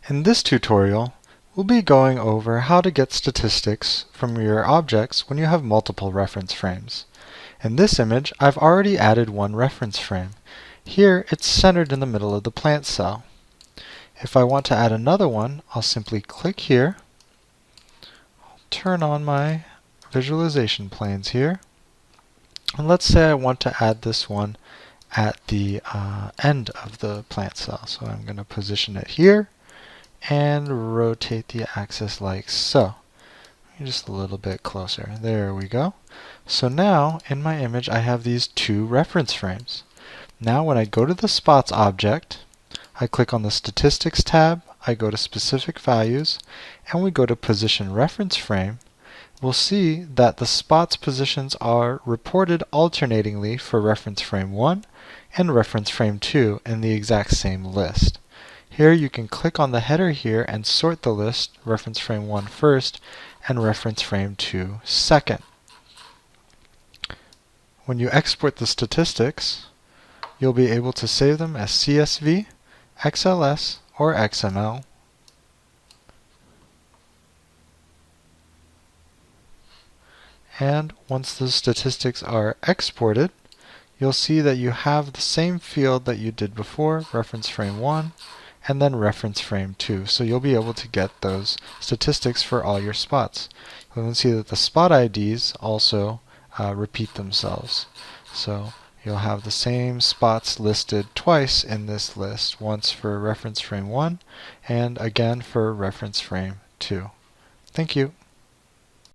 In this tutorial, we'll be going over how to get statistics from your objects when you have multiple reference frames. In this image, I've already added one reference frame. Here, it's centered in the middle of the plant cell. If I want to add another one, I'll simply click here, turn on my visualization planes here, and let's say I want to add this one at the end of the plant cell. So I'm going to position it here and rotate the axis like so. Just a little bit closer. There we go. So now in my image I have these two reference frames. Now when I go to the spots object, I click on the statistics tab, I go to specific values, and we go to position reference frame. We'll see that the spots positions are reported alternatingly for reference frame 1 and reference frame 2 in the exact same list. Here you can click on the header here and sort the list, reference frame 1 first and reference frame 2 second. When you export the statistics, you'll be able to save them as CSV, XLS, or XML. And once the statistics are exported, you'll see that you have the same field that you did before, reference frame 1, and then reference frame 2. So you'll be able to get those statistics for all your spots. You'll see that the spot IDs also repeat themselves. So you'll have the same spots listed twice in this list, once for reference frame 1 and again for reference frame 2. Thank you.